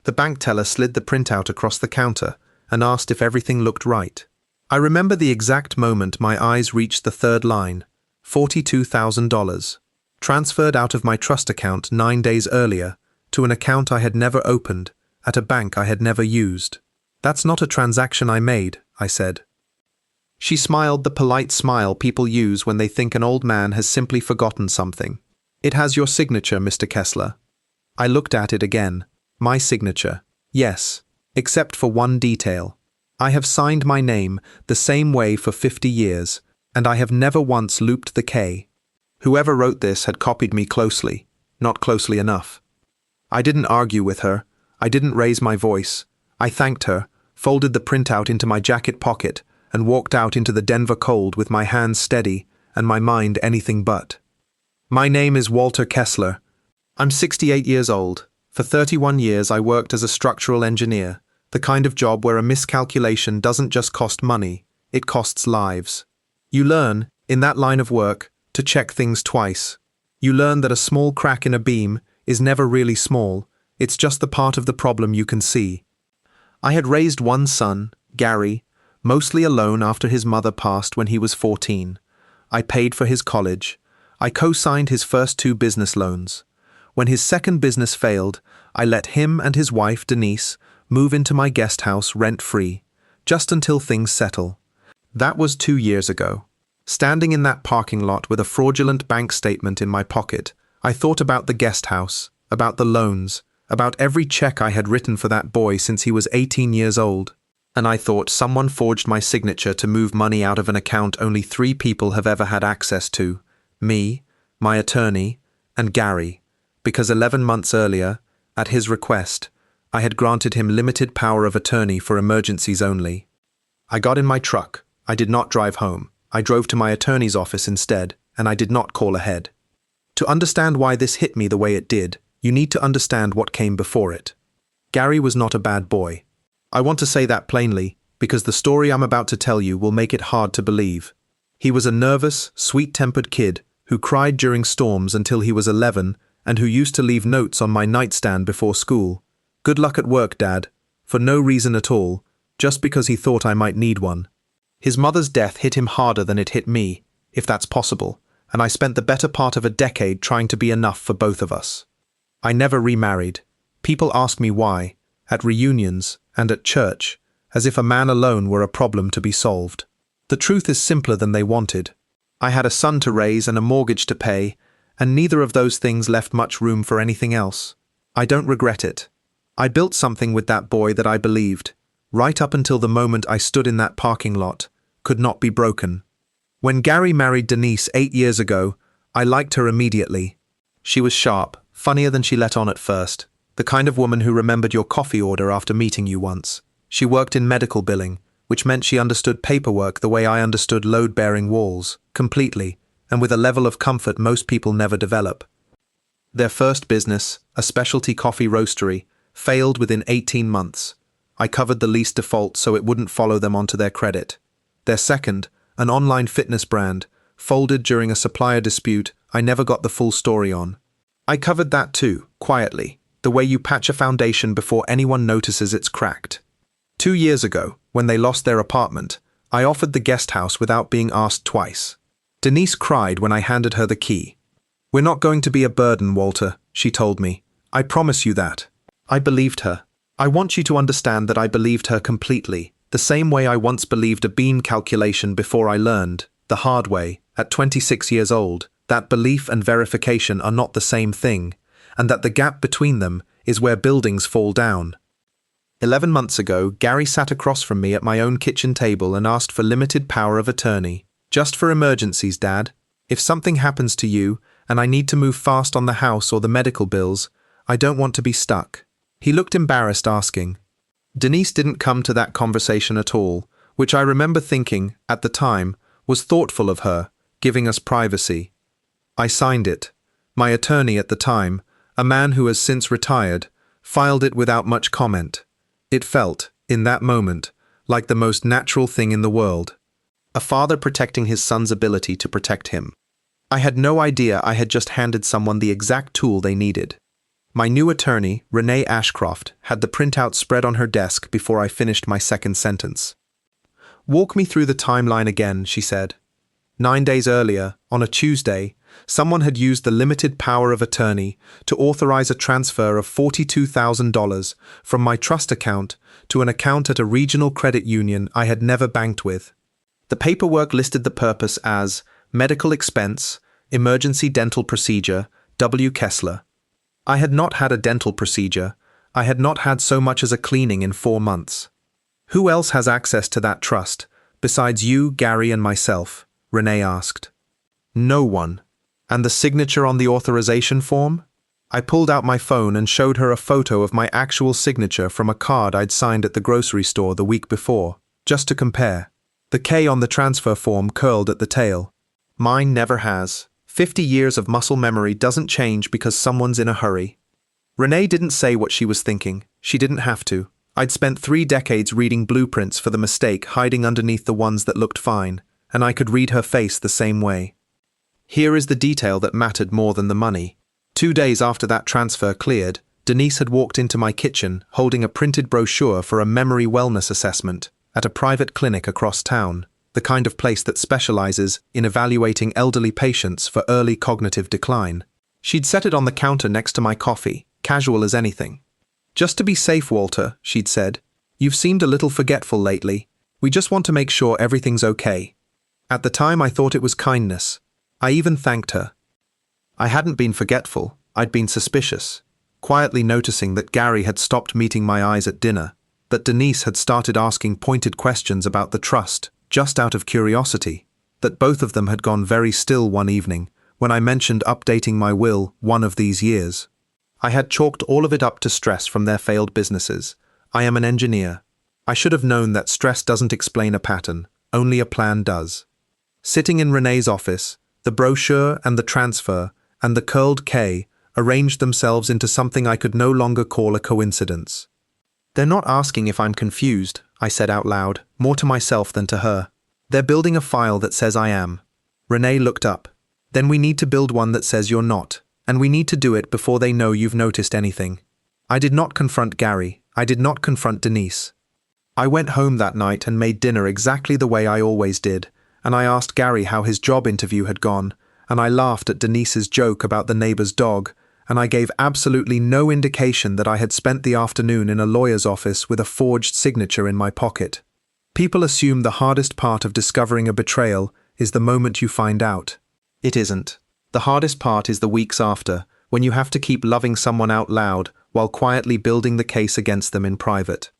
The bank teller slid the printout across the counter and asked if everything looked right. I remember the exact moment my eyes reached the third line, $42,000, transferred out of my trust account 9 days earlier to an account I had never opened, at a bank I had never used. "That's not a transaction I made," I said. She smiled the polite smile people use when they think an old man has simply forgotten something. "It has your signature, Mr. Kessler." I looked at it again. My signature. Yes, except for one detail. I have signed my name the same way for 50 years, and I have never once looped the K. Whoever wrote this had copied me closely, not closely enough. I didn't argue with her. I didn't raise my voice. I thanked her, folded the printout into my jacket pocket, and walked out into the Denver cold with my hands steady and my mind anything but. My name is Walter Kessler. I'm 68 years old. For 31 years I worked as a structural engineer, the kind of job where a miscalculation doesn't just cost money, it costs lives. You learn, in that line of work, to check things twice. You learn that a small crack in a beam is never really small, it's just the part of the problem you can see. I had raised one son, Gary, mostly alone after his mother passed when he was 14. I paid for his college. I co-signed his first 2 business loans. When his second business failed, I let him and his wife, Denise, move into my guest house rent-free, just until things settle. That was 2 years ago. Standing in that parking lot with a fraudulent bank statement in my pocket, I thought about the guest house, about the loans, about every check I had written for that boy since he was 18 years old. And I thought someone forged my signature to move money out of an account only 3 people have ever had access to: me, my attorney, and Gary, because 11 months earlier, at his request, I had granted him limited power of attorney for emergencies only. I got in my truck. I did not drive home. I drove to my attorney's office instead, and I did not call ahead. To understand why this hit me the way it did, you need to understand what came before it. Gary was not a bad boy. I want to say that plainly, because the story I'm about to tell you will make it hard to believe. He was a nervous, sweet-tempered kid who cried during storms until he was 11 and who used to leave notes on my nightstand before school. "Good luck at work, Dad," for no reason at all, just because he thought I might need one. His mother's death hit him harder than it hit me, if that's possible, and I spent the better part of a decade trying to be enough for both of us. I never remarried. People ask me why, at reunions and at church, as if a man alone were a problem to be solved. The truth is simpler than they wanted. I had a son to raise and a mortgage to pay, and neither of those things left much room for anything else. I don't regret it. I built something with that boy that I believed, right up until the moment I stood in that parking lot, could not be broken. When Gary married Denise 8 years ago, I liked her immediately. She was sharp, funnier than she let on at first, the kind of woman who remembered your coffee order after meeting you once. She worked in medical billing, which meant she understood paperwork the way I understood load-bearing walls, completely, and with a level of comfort most people never develop. Their first business, a specialty coffee roastery, failed within 18 months. I covered the lease default so it wouldn't follow them onto their credit. Their second, an online fitness brand, folded during a supplier dispute I never got the full story on. I covered that too, quietly, the way you patch a foundation before anyone notices it's cracked. 2 years ago, when they lost their apartment, I offered the guest house without being asked twice. Denise cried when I handed her the key. "We're not going to be a burden, Walter," she told me. "I promise you that." I believed her. I want you to understand that I believed her completely, the same way I once believed a beam calculation before I learned, the hard way, at 26 years old, that belief and verification are not the same thing, and that the gap between them is where buildings fall down. 11 months ago, Gary sat across from me at my own kitchen table and asked for limited power of attorney. "Just for emergencies, Dad. If something happens to you, and I need to move fast on the house or the medical bills, I don't want to be stuck." He looked embarrassed asking. Denise didn't come to that conversation at all, which I remember thinking, at the time, was thoughtful of her, giving us privacy. I signed it. My attorney at the time, a man who has since retired, filed it without much comment. It felt, in that moment, like the most natural thing in the world. A father protecting his son's ability to protect him. I had no idea I had just handed someone the exact tool they needed. My new attorney, Renee Ashcroft, had the printout spread on her desk before I finished my second sentence. "Walk me through the timeline again," she said. 9 days earlier, on a Tuesday, someone had used the limited power of attorney to authorize a transfer of $42,000 from my trust account to an account at a regional credit union I had never banked with. The paperwork listed the purpose as medical expense, emergency dental procedure, W. Kessler. I had not had a dental procedure. I had not had so much as a cleaning in 4 months. "Who else has access to that trust, besides you, Gary, and myself?" Renee asked. "No one." "And the signature on the authorization form?" I pulled out my phone and showed her a photo of my actual signature from a card I'd signed at the grocery store the week before, just to compare. The K on the transfer form curled at the tail. "Mine never has. 50 years of muscle memory doesn't change because someone's in a hurry." Renee didn't say what she was thinking. She didn't have to. I'd spent 3 decades reading blueprints for the mistake hiding underneath the ones that looked fine, and I could read her face the same way. Here is the detail that mattered more than the money. 2 days after that transfer cleared, Denise had walked into my kitchen holding a printed brochure for a memory wellness assessment at a private clinic across town, the kind of place that specializes in evaluating elderly patients for early cognitive decline. She'd set it on the counter next to my coffee, casual as anything. "Just to be safe, Walter," she'd said, "you've seemed a little forgetful lately. We just want to make sure everything's okay." At the time I thought it was kindness. I even thanked her. I hadn't been forgetful, I'd been suspicious, quietly noticing that Gary had stopped meeting my eyes at dinner, that Denise had started asking pointed questions about the trust, just out of curiosity, that both of them had gone very still one evening when I mentioned updating my will one of these years. I had chalked all of it up to stress from their failed businesses. I am an engineer. I should have known that stress doesn't explain a pattern, only a plan does. Sitting in Renee's office, the brochure and the transfer and the curled K arranged themselves into something I could no longer call a coincidence. "They're not asking if I'm confused," I said out loud, more to myself than to her. "They're building a file that says I am." Renee looked up. "Then we need to build one that says you're not, and we need to do it before they know you've noticed anything." I did not confront Gary. I did not confront Denise. I went home that night and made dinner exactly the way I always did, and I asked Gary how his job interview had gone, and I laughed at Denise's joke about the neighbor's dog, and I gave absolutely no indication that I had spent the afternoon in a lawyer's office with a forged signature in my pocket. People assume the hardest part of discovering a betrayal is the moment you find out. It isn't. The hardest part is the weeks after, when you have to keep loving someone out loud while quietly building the case against them in private.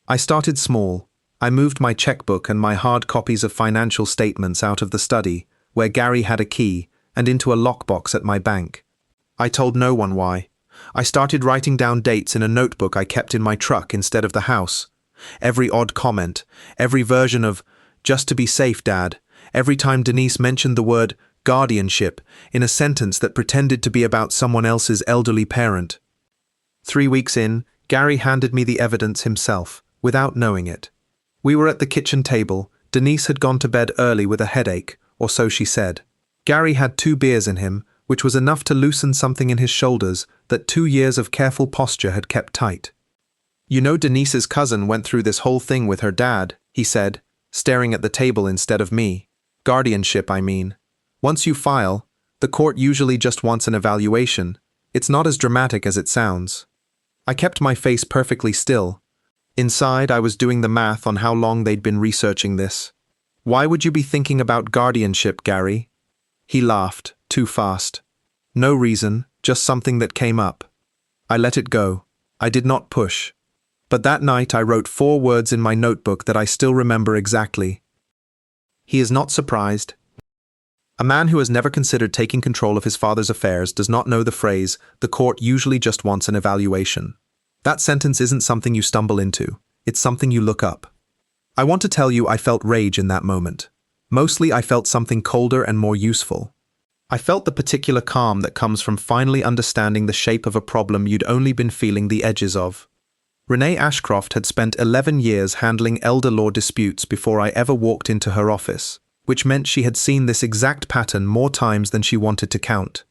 I started small. I moved my checkbook and my hard copies of financial statements out of the study, where Gary had a key, and into a lockbox at my bank. I told no one why. I started writing down dates in a notebook I kept in my truck instead of the house. Every odd comment, every version of, "Just to be safe, Dad," every time Denise mentioned the word guardianship in a sentence that pretended to be about someone else's elderly parent. 3 weeks in, Gary handed me the evidence himself, without knowing it. We were at the kitchen table. Denise had gone to bed early with a headache, or so she said. Gary had 2 beers in him, which was enough to loosen something in his shoulders that 2 years of careful posture had kept tight. "You know Denise's cousin went through this whole thing with her dad," he said, staring at the table instead of me. "Guardianship, I mean. Once you file, the court usually just wants an evaluation. It's not as dramatic as it sounds." I kept my face perfectly still. Inside, I was doing the math on how long they'd been researching this. "Why would you be thinking about guardianship, Gary?" He laughed, too fast. "No reason, just something that came up." I let it go. I did not push. But that night I wrote 4 words in my notebook that I still remember exactly. "He is not surprised." A man who has never considered taking control of his father's affairs does not know the phrase, "the court usually just wants an evaluation." That sentence isn't something you stumble into. It's something you look up. I want to tell you I felt rage in that moment. Mostly I felt something colder and more useful. I felt the particular calm that comes from finally understanding the shape of a problem you'd only been feeling the edges of. Renee Ashcroft had spent 11 years handling elder law disputes before I ever walked into her office, which meant she had seen this exact pattern more times than she wanted to count.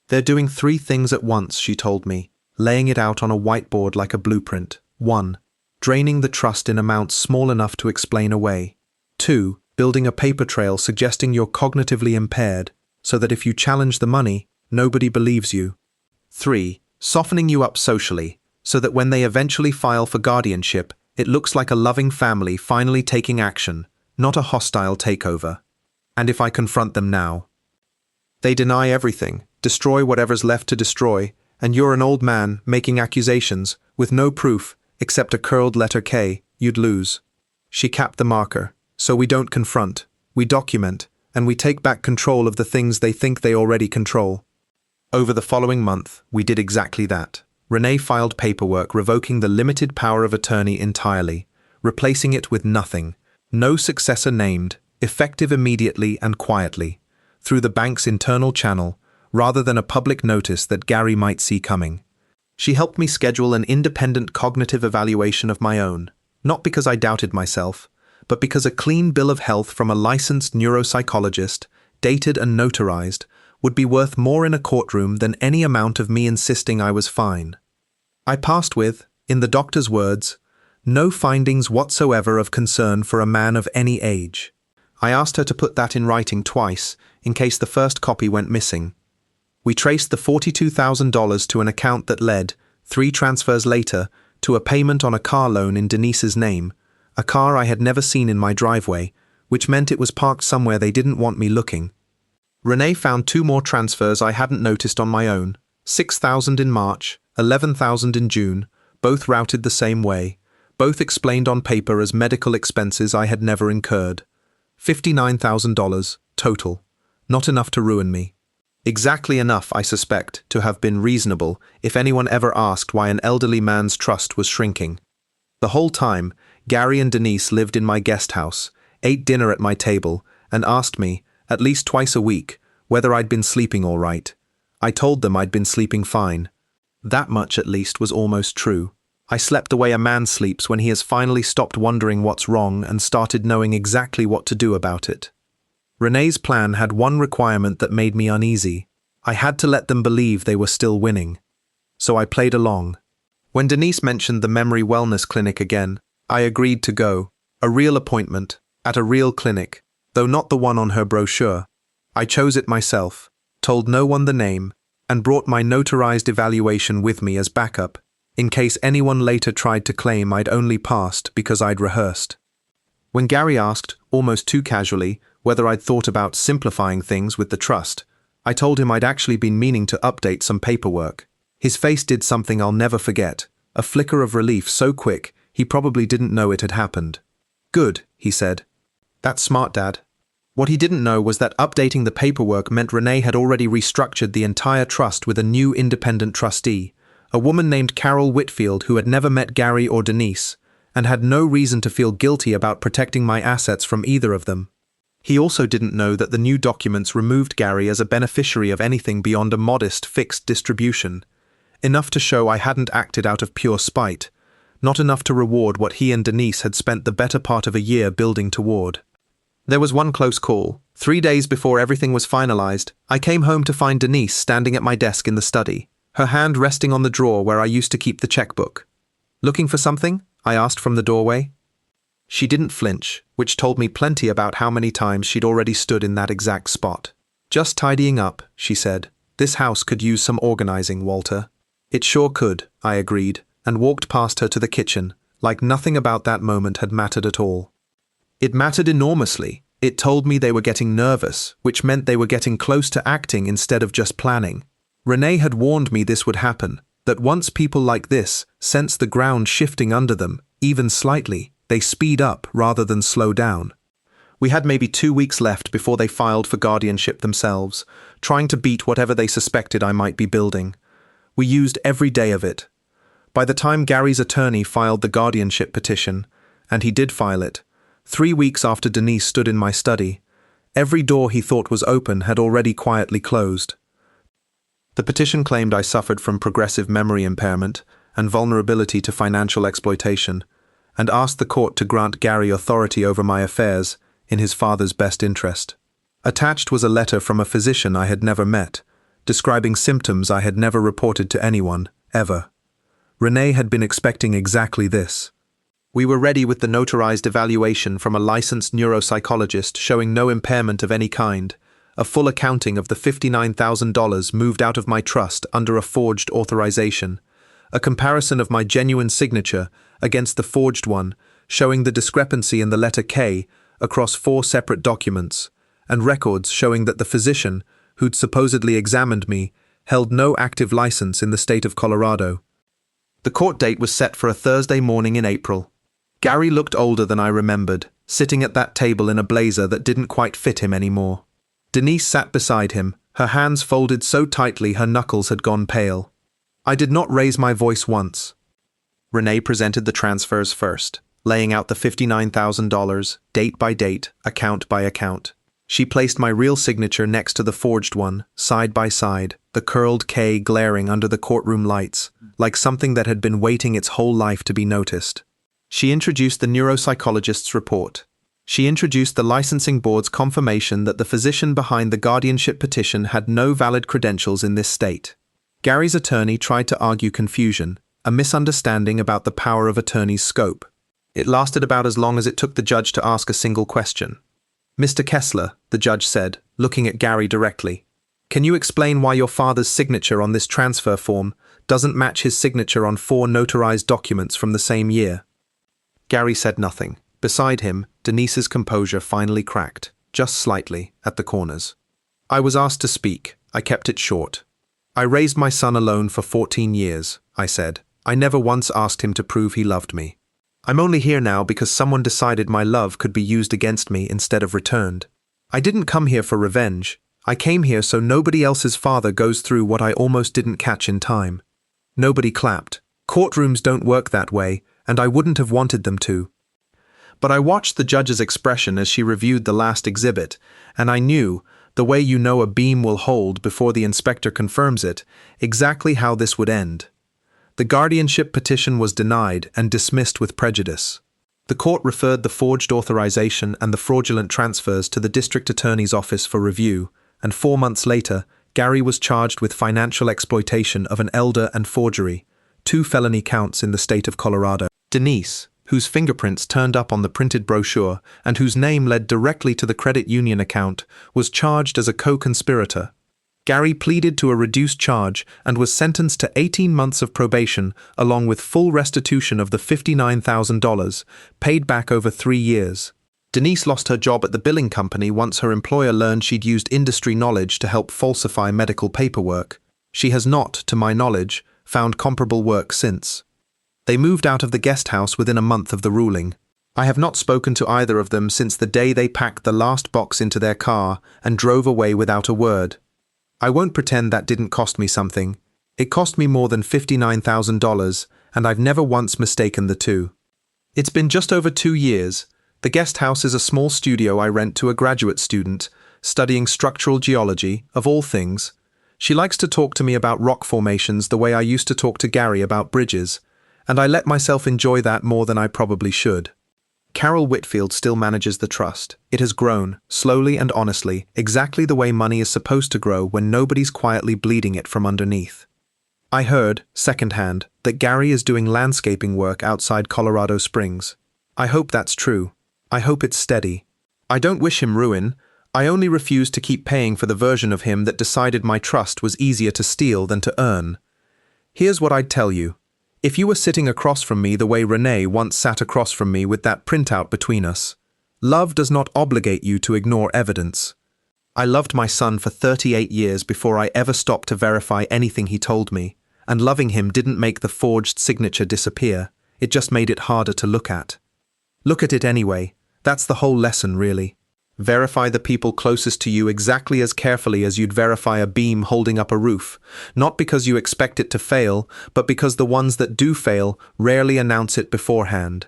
They're doing 3 things at once, she told me, laying it out on a whiteboard like a blueprint. 1. Draining the trust in amounts small enough to explain away. 2. Building a paper trail suggesting you're cognitively impaired, so that if you challenge the money, nobody believes you. 3. Softening you up socially, so that when they eventually file for guardianship, it looks like a loving family finally taking action, not a hostile takeover. And if I confront them now? They deny everything, destroy whatever's left to destroy, and you're an old man making accusations with no proof except a curled letter K, you'd lose. She capped the marker. So we don't confront, we document, and we take back control of the things they think they already control. Over the following month, we did exactly that. Renee filed paperwork revoking the limited power of attorney entirely, replacing it with nothing, no successor named, effective immediately and quietly, through the bank's internal channel, rather than a public notice that Gary might see coming. She helped me schedule an independent cognitive evaluation of my own, not because I doubted myself, but because a clean bill of health from a licensed neuropsychologist, dated and notarized, would be worth more in a courtroom than any amount of me insisting I was fine. I passed with, in the doctor's words, no findings whatsoever of concern for a man of any age. I asked her to put that in writing twice, in case the first copy went missing. We traced the $42,000 to an account that led, 3 transfers later, to a payment on a car loan in Denise's name, a car I had never seen in my driveway, which meant it was parked somewhere they didn't want me looking. Renee found 2 more transfers I hadn't noticed on my own, $6,000 in March, $11,000 in June, both routed the same way, both explained on paper as medical expenses I had never incurred. $59,000, total. Not enough to ruin me. Exactly enough, I suspect, to have been reasonable if anyone ever asked why an elderly man's trust was shrinking. The whole time, Gary and Denise lived in my guest house, ate dinner at my table, and asked me, at least twice a week, whether I'd been sleeping all right. I told them I'd been sleeping fine. That much, at least, was almost true. I slept the way a man sleeps when he has finally stopped wondering what's wrong and started knowing exactly what to do about it. Renee's plan had one requirement that made me uneasy. I had to let them believe they were still winning. So I played along. When Denise mentioned the memory wellness clinic again, I agreed to go. A real appointment, at a real clinic, though not the one on her brochure. I chose it myself, told no one the name, and brought my notarized evaluation with me as backup, in case anyone later tried to claim I'd only passed because I'd rehearsed. When Gary asked, almost too casually, whether I'd thought about simplifying things with the trust, I told him I'd actually been meaning to update some paperwork. His face did something I'll never forget, a flicker of relief so quick he probably didn't know it had happened. Good, he said. That's smart, Dad. What he didn't know was that updating the paperwork meant Renee had already restructured the entire trust with a new independent trustee, a woman named Carol Whitfield who had never met Gary or Denise, and had no reason to feel guilty about protecting my assets from either of them. He also didn't know that the new documents removed Gary as a beneficiary of anything beyond a modest fixed distribution, enough to show I hadn't acted out of pure spite, not enough to reward what he and Denise had spent the better part of a year building toward. There was one close call. 3 days before everything was finalized, I came home to find Denise standing at my desk in the study, her hand resting on the drawer where I used to keep the checkbook. Looking for something? I asked from the doorway. She didn't flinch, which told me plenty about how many times she'd already stood in that exact spot. Just tidying up, she said. This house could use some organizing, Walter. It sure could, I agreed, and walked past her to the kitchen, like nothing about that moment had mattered at all. It mattered enormously. It told me they were getting nervous, which meant they were getting close to acting instead of just planning. Renee had warned me this would happen, that once people like this sense the ground shifting under them, even slightly, they speed up rather than slow down. We had maybe 2 weeks left before they filed for guardianship themselves, trying to beat whatever they suspected I might be building. We used every day of it. By the time Gary's attorney filed the guardianship petition, and he did file it, 3 weeks after Denise stood in my study, every door he thought was open had already quietly closed. The petition claimed I suffered from progressive memory impairment and vulnerability to financial exploitation, and asked the court to grant Gary authority over my affairs in his father's best interest. Attached was a letter from a physician I had never met, describing symptoms I had never reported to anyone, ever. Renee had been expecting exactly this. We were ready with the notarized evaluation from a licensed neuropsychologist showing no impairment of any kind, a full accounting of the $59,000 moved out of my trust under a forged authorization, a comparison of my genuine signature against the forged one, showing the discrepancy in the letter K across 4 separate documents, and records showing that the physician, who'd supposedly examined me, held no active license in the state of Colorado. The court date was set for a Thursday morning in April. Gary looked older than I remembered, sitting at that table in a blazer that didn't quite fit him anymore. Denise sat beside him, her hands folded so tightly her knuckles had gone pale. I did not raise my voice once. Renee presented the transfers first, laying out the $59,000, date by date, account by account. She placed my real signature next to the forged one, side by side, the curled K glaring under the courtroom lights, like something that had been waiting its whole life to be noticed. She introduced the neuropsychologist's report. She introduced the licensing board's confirmation that the physician behind the guardianship petition had no valid credentials in this state. Gary's attorney tried to argue confusion, a misunderstanding about the power of attorney's scope. It lasted about as long as it took the judge to ask a single question. Mr. Kessler, the judge said, looking at Gary directly, can you explain why your father's signature on this transfer form doesn't match his signature on 4 notarized documents from the same year? Gary said nothing. Beside him, Denise's composure finally cracked, just slightly, at the corners. I was asked to speak. I kept it short. I raised my son alone for 14 years, I said. I never once asked him to prove he loved me. I'm only here now because someone decided my love could be used against me instead of returned. I didn't come here for revenge. I came here so nobody else's father goes through what I almost didn't catch in time. Nobody clapped. Courtrooms don't work that way, and I wouldn't have wanted them to. But I watched the judge's expression as she reviewed the last exhibit, and I knew, the way you know a beam will hold before the inspector confirms it, exactly how this would end. The guardianship petition was denied and dismissed with prejudice. The court referred the forged authorization and the fraudulent transfers to the district attorney's office for review, and 4 months later, Gary was charged with financial exploitation of an elder and forgery, 2 felony counts in the state of Colorado. Denise, whose fingerprints turned up on the printed brochure and whose name led directly to the credit union account, was charged as a co-conspirator. Gary pleaded to a reduced charge and was sentenced to 18 months of probation along with full restitution of the $59,000, paid back over 3 years. Denise lost her job at the billing company once her employer learned she'd used industry knowledge to help falsify medical paperwork. She has not, to my knowledge, found comparable work since. They moved out of the guest house within a month of the ruling. I have not spoken to either of them since the day they packed the last box into their car and drove away without a word. I won't pretend that didn't cost me something. It cost me more than $59,000, and I've never once mistaken the two. It's been just over 2 years. The guest house is a small studio I rent to a graduate student, studying structural geology, of all things. She likes to talk to me about rock formations the way I used to talk to Gary about bridges, and I let myself enjoy that more than I probably should. Carol Whitfield still manages the trust. It has grown, slowly and honestly, exactly the way money is supposed to grow when nobody's quietly bleeding it from underneath. I heard, secondhand, that Gary is doing landscaping work outside Colorado Springs. I hope that's true. I hope it's steady. I don't wish him ruin. I only refuse to keep paying for the version of him that decided my trust was easier to steal than to earn. Here's what I'd tell you. If you were sitting across from me the way Renee once sat across from me with that printout between us, love does not obligate you to ignore evidence. I loved my son for 38 years before I ever stopped to verify anything he told me, and loving him didn't make the forged signature disappear, it just made it harder to look at. Look at it anyway. That's the whole lesson, really. Verify the people closest to you exactly as carefully as you'd verify a beam holding up a roof, not because you expect it to fail, but because the ones that do fail rarely announce it beforehand.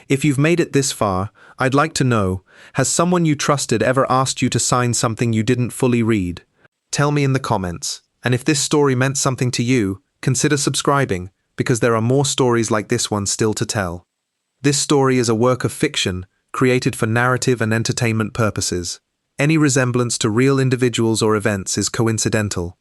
If you've made it this far, I'd like to know, has someone you trusted ever asked you to sign something you didn't fully read? Tell me in the comments, and if this story meant something to you, consider subscribing, because there are more stories like this one still to tell. This story is a work of fiction, created for narrative and entertainment purposes. Any resemblance to real individuals or events is coincidental.